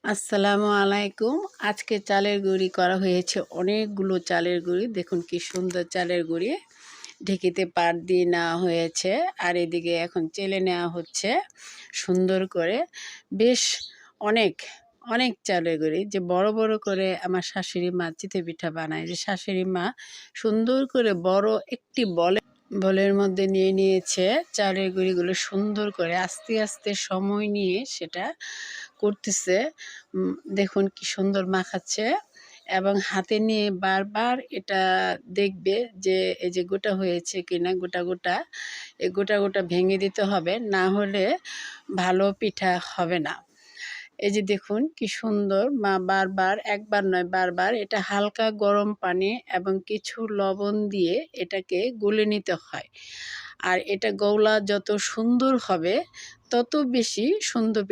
আসসালামু আলাইকুম। আজকে চালের গুঁড়ি করা হয়েছে অনেকগুলো চালের গুঁড়ি। দেখুন কি সুন্দর চালের গুঁড়ি। ঢেঁকিতে পাট দিয়ে নেওয়া হয়েছে। আর এদিকে এখন চেলে নেওয়া হচ্ছে সুন্দর করে। বেশ অনেক, অনেক চালের গুঁড়ি যে বড়, বড় করে আমার শাশুড়ি মা চিতই পিঠা বানায়। যে শাশুড়ি মা সুন্দর করে বড় একটি বলের মধ্যে নিয়ে নিয়েছে চালের গুঁড়িগুলো সুন্দর করে আস্তে, আস্তে সময় নিয়ে সেটা করতেছে। দেখুন কি সুন্দর মাখাচ্ছে এবং হাতে নিয়ে বারবার এটা দেখবে যে এই যে গোটা হয়েছে কিনা, গোটা গোটা এই গোটা গোটা ভেঙে দিতে হবে, না হলে ভালো পিঠা হবে না। এই যে দেখুন কি সুন্দর মা বারবার, একবার নয় বারবার এটা হালকা গরম পানি এবং কিছু লবণ দিয়ে এটাকে গুলে নিতে হয়। আর এটা গৌলা যত সুন্দর হবে তত বেশি সুন্দর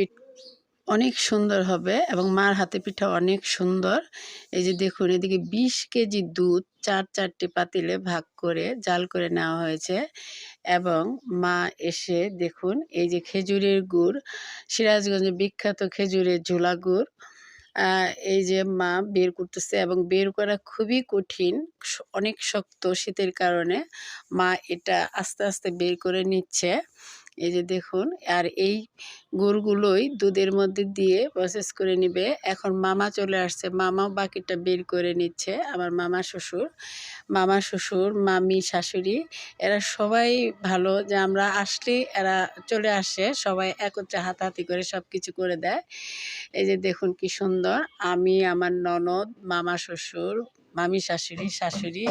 অনেক সুন্দর হবে এবং মার হাতে পিঠা অনেক সুন্দর। এই যে দেখুন এদিকে ২০ কেজি দুধ ৪টি পাতিলে ভাগ করে জাল করে নেওয়া হয়েছে এবং মা এসে দেখুন এই যে খেজুরের গুড়, সিরাজগঞ্জের বিখ্যাত খেজুরের ঝোলা গুড়, এই যে মা বের করতেছে এবং বের করা খুবই কঠিন, অনেক শক্ত শীতের কারণে মা এটা আস্তে আস্তে বের করে নিচ্ছে। এই যে দেখুন, আর এই গুড়গুলোই দুধের মধ্যে দিয়ে প্রসেস করে নিবে। এখন মামা চলে আসছে, মামাও বাকিটা বের করে নিচ্ছে। আমার মামা শ্বশুর, মামি, শাশুড়ি এরা সবাই ভালো যে আমরা আসলেই এরা চলে আসে, সবাই একত্রে হাতাহাতি করে সব কিছু করে দেয়। এই যে দেখুন কি সুন্দর, আমি, আমার ননদ, মামা শ্বশুর, মামি শাশুড়ি, শাশুড়ি,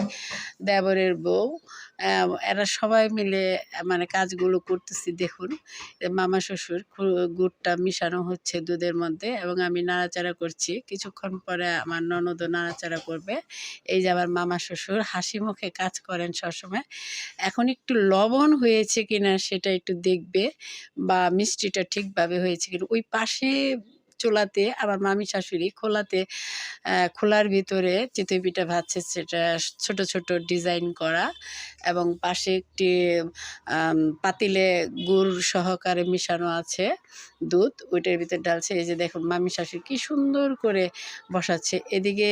দেবরের বউ, এরা সবাই মিলে মানে কাজগুলো করতেছি। দেখুন মামা শ্বশুর গুড়টা মিশানো হচ্ছে দুধের মধ্যে এবং আমি নাড়াচাড়া করছি। কিছুক্ষণ পরে আমার ননদও নাড়াচাড়া করবে। এই যে আমার মামা শ্বশুর হাসি মুখে কাজ করেন সবসময়। এখন একটু লবণ হয়েছে কিনা সেটা একটু দেখবে, বা মিষ্টিটা ঠিকভাবে হয়েছে কিনা। ওই পাশে চুলাতে আমার মামি শাশুড়ি খোলার ভিতরে চিতই পিঠা ভাজছে, সেটা ছোট ছোট ডিজাইন করা এবং পাশে একটি পাতিলে গুড় সহকারে মিশানো আছে দুধ, ওইটার ভিতরে ঢালছে। এই যে দেখুন মামি শাশুড়ি কি সুন্দর করে বসাচ্ছে। এদিকে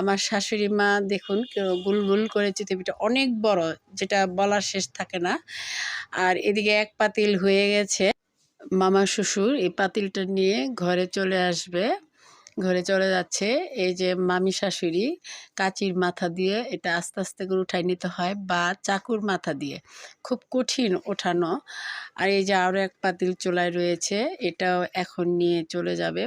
আমার শাশুড়ি মা দেখুন গুল গুল করে চিতই পিঠা অনেক বড়, যেটা বলার শেষ থাকে না। আর এদিকে এক পাতিল হয়ে গেছে। মামা শ্বশুর এই পাতিলটা নিয়ে ঘরে চলে আসবে, ঘরে চলে যাচ্ছে। এই যে মামি শাশুড়ি কাঁচির মাথা দিয়ে এটা আস্তে আস্তে করে উঠাই নিতে হয়, বা চাকুর মাথা দিয়ে, খুব কঠিন ওঠানো। আর এই যে আরও এক পাতিল চুলায় রয়েছে, এটাও এখন নিয়ে চলে যাবে।